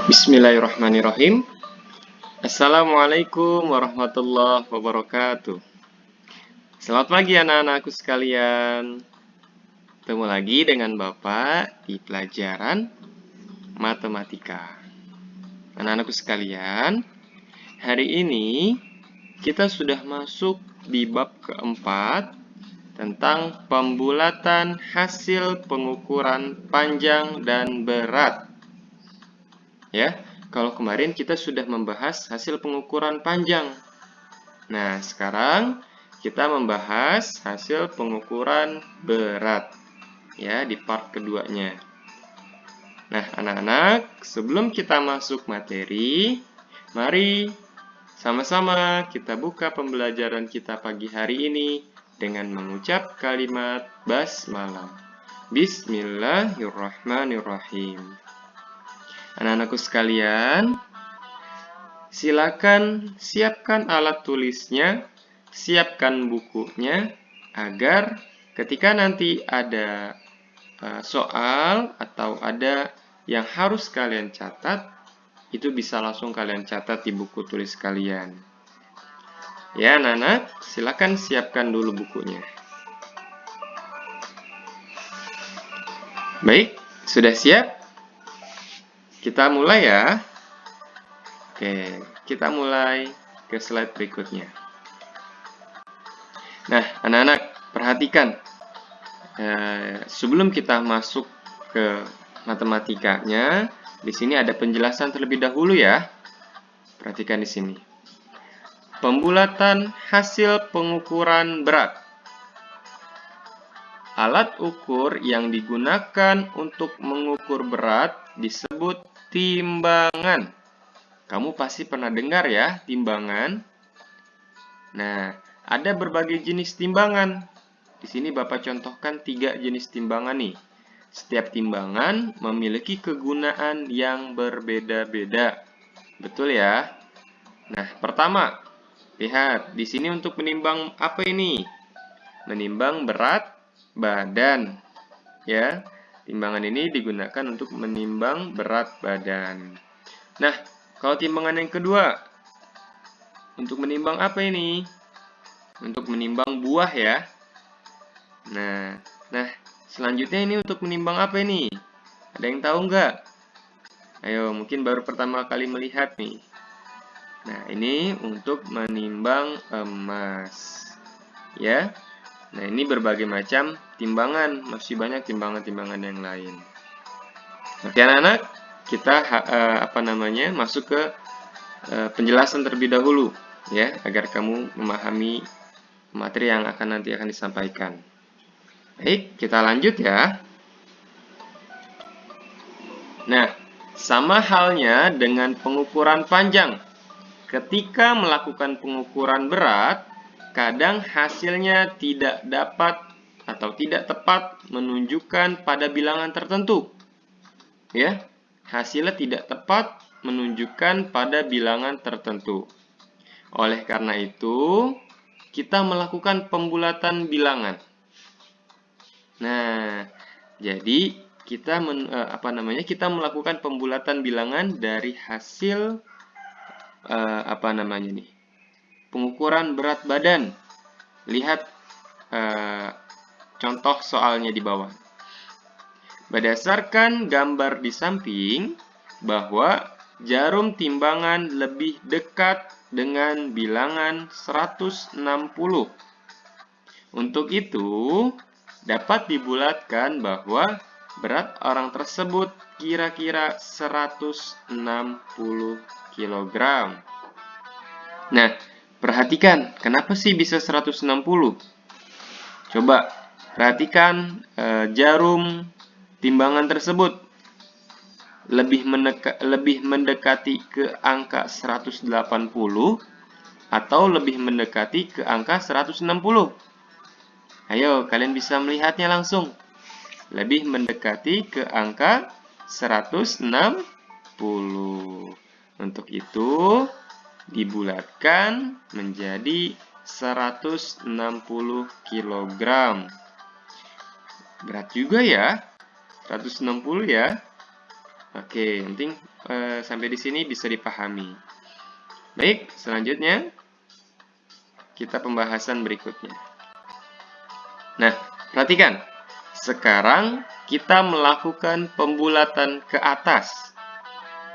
Bismillahirrahmanirrahim. Assalamualaikum warahmatullahi wabarakatuh. Selamat pagi anak-anakku sekalian. Ketemu lagi dengan Bapak di pelajaran matematika. Anak-anakku sekalian, hari ini kita sudah masuk di bab keempat tentang pembulatan hasil pengukuran panjang dan berat. Ya, kalau kemarin kita sudah membahas hasil pengukuran panjang. Nah, sekarang kita membahas hasil pengukuran berat. Ya, di part keduanya. Nah, anak-anak, sebelum kita masuk materi, mari sama-sama kita buka pembelajaran kita pagi hari ini dengan mengucap kalimat basmalah. Bismillahirrahmanirrahim. Anak-anakku sekalian, silakan siapkan alat tulisnya, siapkan bukunya, agar ketika nanti ada soal atau ada yang harus kalian catat, itu bisa langsung kalian catat di buku tulis kalian. Ya, anak-anak, silakan siapkan dulu bukunya. Baik, sudah siap? Kita mulai ya. Oke, kita mulai ke slide berikutnya. Nah, anak-anak, perhatikan. Sebelum kita masuk ke matematikanya, di sini ada penjelasan terlebih dahulu ya. Perhatikan di sini. Pembulatan hasil pengukuran berat. Alat ukur yang digunakan untuk mengukur berat disebut timbangan. Kamu pasti pernah dengar ya, timbangan. Nah, ada berbagai jenis timbangan. Di sini Bapak contohkan 3 jenis timbangan nih. Setiap timbangan memiliki kegunaan yang berbeda-beda. Betul ya? Nah, pertama, lihat di sini untuk menimbang apa ini? Menimbang berat badan. Ya, timbangan ini digunakan untuk menimbang berat badan. Nah, kalau timbangan yang kedua, untuk menimbang apa ini? Untuk menimbang buah ya. Nah, selanjutnya ini untuk menimbang apa ini? Ada yang tahu nggak? Ayo, mungkin baru pertama kali melihat nih. Nah, ini untuk menimbang emas. Ya. Nah, ini berbagai macam timbangan. Masih banyak timbangan-timbangan yang lain. Oke, anak-anak, kita masuk ke penjelasan terlebih dahulu ya, agar kamu memahami materi yang nanti akan disampaikan. Baik, kita lanjut ya. Nah, sama halnya dengan pengukuran panjang. Ketika melakukan pengukuran berat, kadang hasilnya tidak dapat atau tidak tepat menunjukkan pada bilangan tertentu. Ya, hasilnya tidak tepat menunjukkan pada bilangan tertentu. Oleh karena itu, kita melakukan pembulatan bilangan. Nah, jadi kita melakukan pembulatan bilangan dari hasil pengukuran berat badan. Lihat contoh soalnya di bawah. Berdasarkan gambar di samping, bahwa jarum timbangan lebih dekat dengan bilangan 160. Untuk itu, dapat dibulatkan bahwa berat orang tersebut kira-kira 160 kg. Nah, perhatikan, kenapa sih bisa 160? Coba perhatikan jarum timbangan tersebut lebih mendekati ke angka 180 atau lebih mendekati ke angka 160. Ayo, kalian bisa melihatnya langsung. Lebih mendekati ke angka 160. Untuk itu, dibulatkan menjadi 160 kg. Berat juga ya, 160 ya. Oke, yang penting sampai di sini bisa dipahami. Baik, selanjutnya kita pembahasan berikutnya. Nah, perhatikan. Sekarang kita melakukan pembulatan ke atas,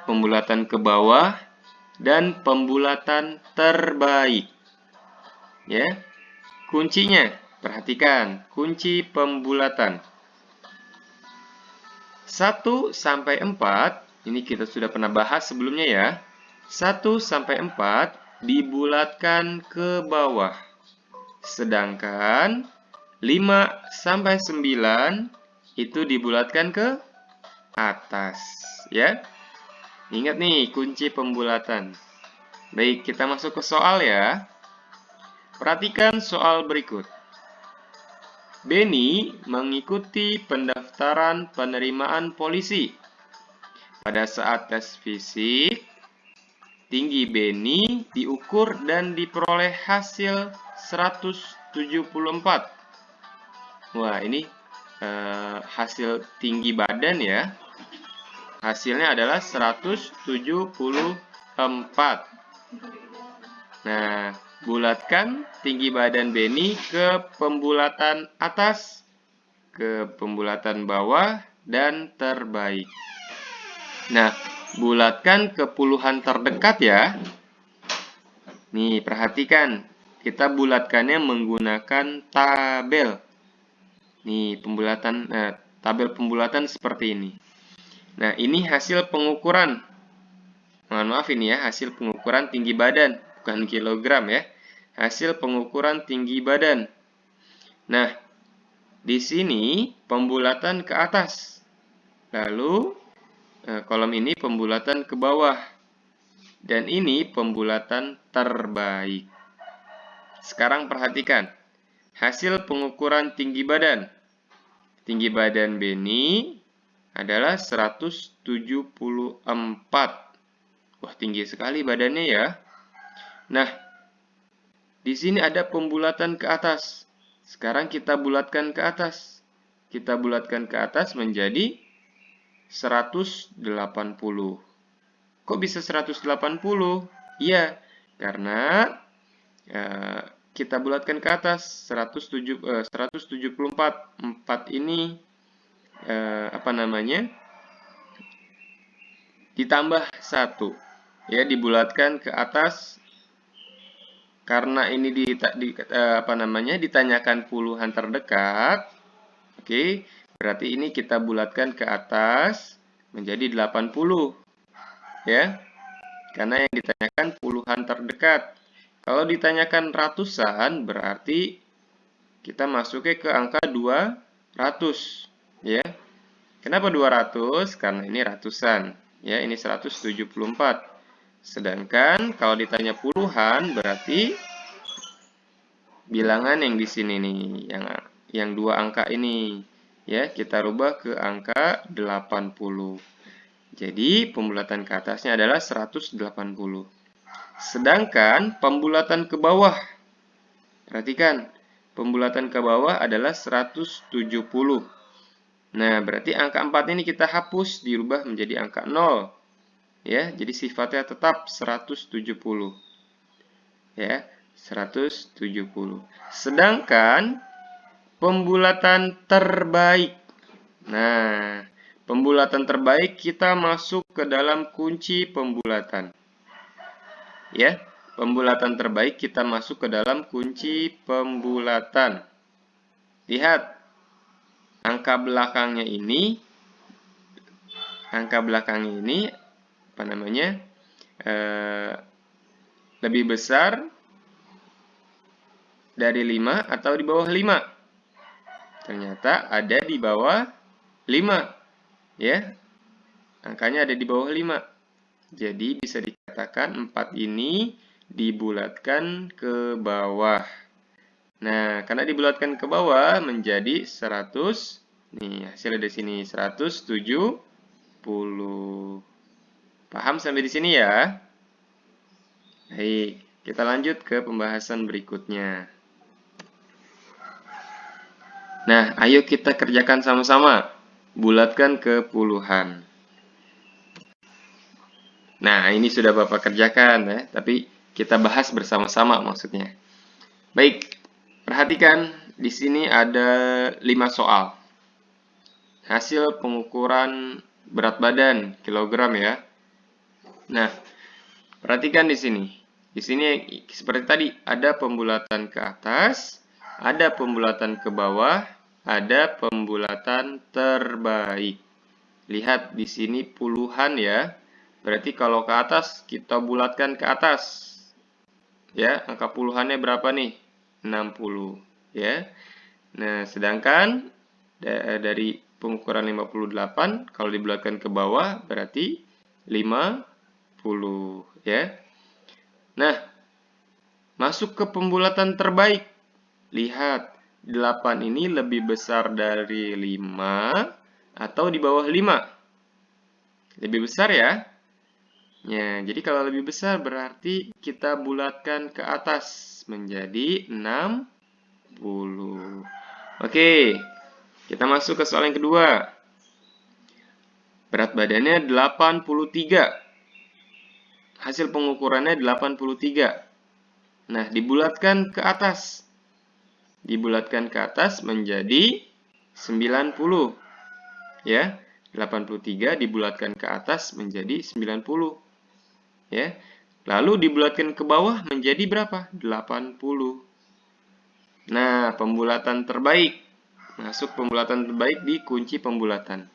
pembulatan ke bawah, dan pembulatan terbaik. Ya, kuncinya, perhatikan, kunci pembulatan. 1 sampai 4, ini kita sudah pernah bahas sebelumnya ya. 1 sampai 4 dibulatkan ke bawah. Sedangkan 5 sampai 9 itu dibulatkan ke atas, ya. Ingat nih kunci pembulatan. Baik, kita masuk ke soal ya. Perhatikan soal berikut. Benny mengikuti pendaftaran penerimaan polisi. Pada saat tes fisik, tinggi Benny diukur dan diperoleh hasil 174. Wah, ini hasil tinggi badan ya. Hasilnya adalah 174. Nah, bulatkan tinggi badan Benny ke pembulatan atas, ke pembulatan bawah, dan terbaik. Nah, bulatkan ke puluhan terdekat ya. Nih, perhatikan. Kita bulatkannya menggunakan tabel. Nih, tabel pembulatan seperti ini. Nah, ini hasil pengukuran. Mohon maaf ini ya, hasil pengukuran tinggi badan, bukan kilogram ya. Hasil pengukuran tinggi badan. Nah, di sini pembulatan ke atas. Lalu, kolom ini pembulatan ke bawah. Dan ini pembulatan terbaik. Sekarang perhatikan. Hasil pengukuran tinggi badan. Tinggi badan Benny adalah 174. Wah, tinggi sekali badannya ya. Nah, di sini ada pembulatan ke atas. Sekarang kita bulatkan ke atas. Kita bulatkan ke atas menjadi 180. Kok bisa 180? Iya, karena kita bulatkan ke atas 174. 4 ini ditambah 1. Ya, dibulatkan ke atas karena ini ditanyakan puluhan terdekat. Oke, berarti ini kita bulatkan ke atas menjadi 80. Ya. Karena yang ditanyakan puluhan terdekat. Kalau ditanyakan ratusan berarti kita masuknya ke angka 200, ya. Kenapa 200? Karena ini ratusan, ya, ini 174. Sedangkan kalau ditanya puluhan berarti bilangan yang di sini nih, yang 2 angka ini, ya, kita rubah ke angka 80. Jadi pembulatan ke atasnya adalah 180. Sedangkan pembulatan ke bawah, perhatikan, pembulatan ke bawah adalah 170. Nah, berarti angka 4 ini kita hapus, dirubah menjadi angka 0. Ya, jadi sifatnya tetap 170. Ya, 170. Sedangkan pembulatan terbaik. Nah, pembulatan terbaik kita masuk ke dalam kunci pembulatan. Ya, pembulatan terbaik kita masuk ke dalam kunci pembulatan. Lihat, angka belakangnya ini lebih besar dari 5 atau di bawah 5. Ternyata ada di bawah 5. Ya, angkanya ada di bawah 5. Jadi bisa dikatakan 4 ini dibulatkan ke bawah. Nah, karena dibulatkan ke bawah menjadi 100. Nih, hasilnya di sini 170. Paham sampai di sini ya? Baik, kita lanjut ke pembahasan berikutnya. Nah, ayo kita kerjakan sama-sama. Bulatkan ke puluhan. Nah, ini sudah Bapak kerjakan ya, tapi kita bahas bersama-sama maksudnya. Baik, perhatikan di sini ada 5 soal. Hasil pengukuran berat badan kilogram ya. Nah, perhatikan di sini. Di sini seperti tadi ada pembulatan ke atas, ada pembulatan ke bawah, ada pembulatan terbaik. Lihat di sini puluhan ya. Berarti kalau ke atas kita bulatkan ke atas. Ya, angka puluhannya berapa nih? 60 ya. Nah, sedangkan dari pengukuran 58 kalau dibulatkan ke bawah berarti 50 ya. Nah, masuk ke pembulatan terbaik. Lihat, 8 ini lebih besar dari 5 atau di bawah 5? Lebih besar ya. Ya, jadi kalau lebih besar berarti kita bulatkan ke atas menjadi 60. Oke, kita masuk ke soal yang kedua. Berat badannya 83. Hasil pengukurannya 83. Nah, dibulatkan ke atas. Dibulatkan ke atas menjadi 90. Ya, 83 dibulatkan ke atas menjadi 90. Ya. Lalu dibulatkan ke bawah menjadi berapa? 80. Nah, pembulatan terbaik. Masuk pembulatan terbaik di kunci pembulatan.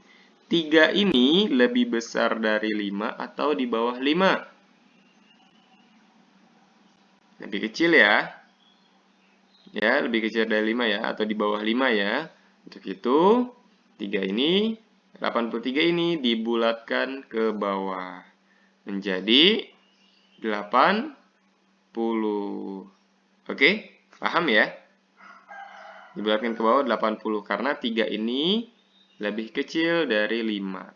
3 ini lebih besar dari 5 atau di bawah 5? Lebih kecil ya. Ya, lebih kecil dari 5 ya atau di bawah 5 ya. Untuk itu, 3 ini 83 ini dibulatkan ke bawah menjadi 80. Oke, paham ya? Dibulatkan ke bawah 80 karena 3 ini lebih kecil dari 5.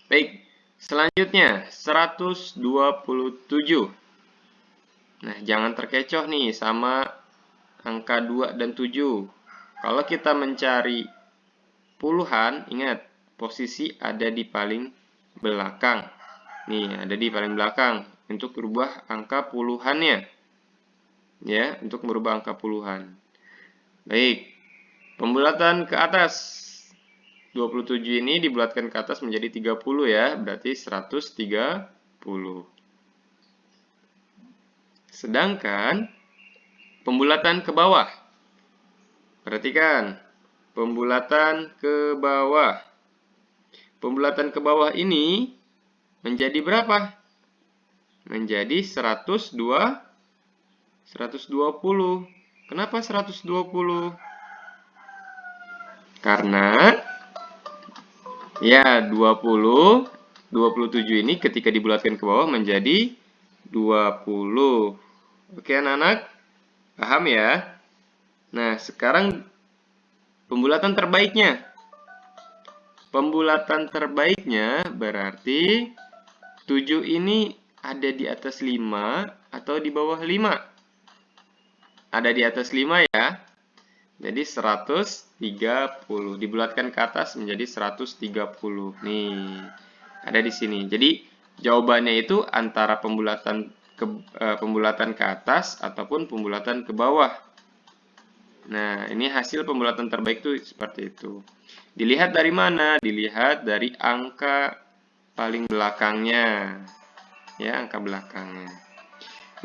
Baik, selanjutnya 127. Nah, jangan terkecoh nih sama angka 2 dan 7. Kalau kita mencari puluhan, ingat, posisi ada di paling belakang. Nih, ada di paling belakang untuk merubah angka puluhannya. Ya, untuk merubah angka puluhan. Baik, pembulatan ke atas. 27 ini dibulatkan ke atas menjadi 30 ya, berarti 130. Sedangkan pembulatan ke bawah. Perhatikan, pembulatan ke bawah. Pembulatan ke bawah ini menjadi berapa? Menjadi 120. Kenapa 120? Karena ya 27 ini ketika dibulatkan ke bawah menjadi 20. Oke anak-anak, paham ya? Nah, sekarang pembulatan terbaiknya. Pembulatan terbaiknya berarti 7 ini ada di atas 5 atau di bawah 5? Ada di atas 5 ya. Jadi 130 dibulatkan ke atas menjadi 130. Nih, ada di sini. Jadi jawabannya itu antara pembulatan ke atas ataupun pembulatan ke bawah. Nah, ini hasil pembulatan terbaik itu seperti itu. Dilihat dari mana? Dilihat dari angka paling belakangnya. Ya, angka belakangnya.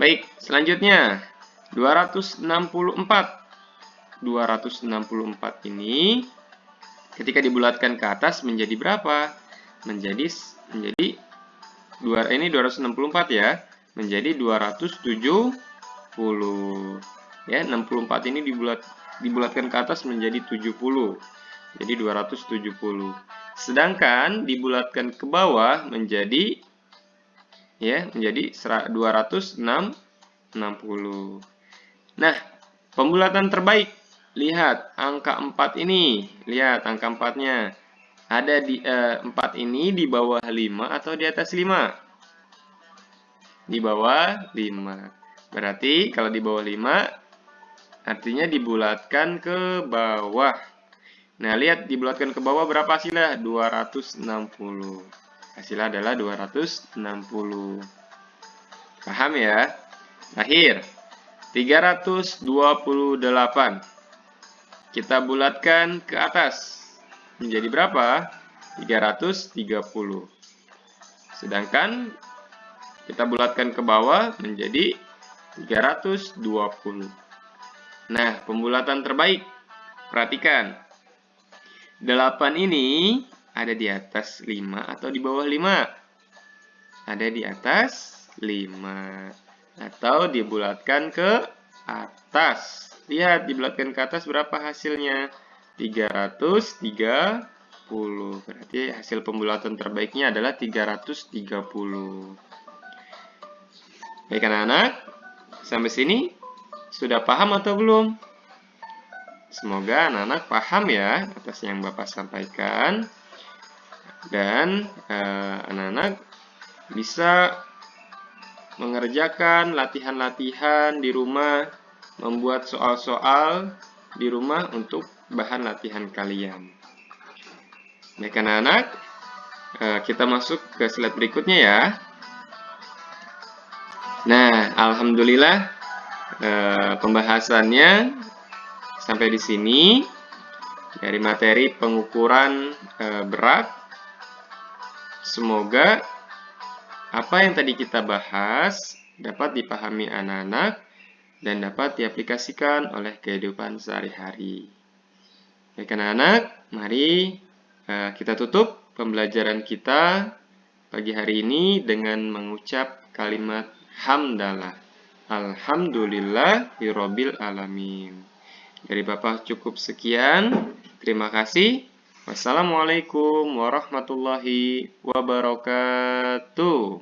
Baik, selanjutnya 264. 264 ini ketika dibulatkan ke atas menjadi berapa? Menjadi ini 264 ya, menjadi 270. Ya, 64 ini dibulatkan ke atas menjadi 70. Jadi 270. Sedangkan dibulatkan ke bawah menjadi 260. Nah, pembulatan terbaik. Lihat angka 4 ini. Lihat angka 4-nya. Ada di 4 ini di bawah 5 atau di atas 5? Di bawah 5. Berarti kalau di bawah 5 artinya dibulatkan ke bawah. Nah, lihat dibulatkan ke bawah berapa hasilnya? 260. Hasilnya adalah 260. Paham ya? Terakhir, 328. Kita bulatkan ke atas. Menjadi berapa? 330. Sedangkan kita bulatkan ke bawah menjadi 320. Nah, pembulatan terbaik. Perhatikan. 8 ini ada di atas 5 atau di bawah 5? Ada di atas 5. Atau dibulatkan ke atas. Lihat, dibulatkan ke atas berapa hasilnya? 330. Berarti hasil pembulatan terbaiknya adalah 330. Baik anak-anak, sampai sini sudah paham atau belum? Semoga anak-anak paham ya atas yang Bapak sampaikan. Dan anak-anak bisa mengerjakan latihan-latihan di rumah, membuat soal-soal di rumah untuk bahan latihan kalian. Baik anak-anak, kita masuk ke slide berikutnya ya. Nah, alhamdulillah pembahasannya sampai di sini dari materi pengukuran berat. Semoga apa yang tadi kita bahas dapat dipahami anak-anak dan dapat diaplikasikan oleh kehidupan sehari-hari. Baik anak-anak, mari kita tutup pembelajaran kita pagi hari ini dengan mengucap kalimat hamdalah. Alhamdulillahirabbil alamin. Dari Bapak cukup sekian. Terima kasih. Wassalamualaikum warahmatullahi wabarakatuh.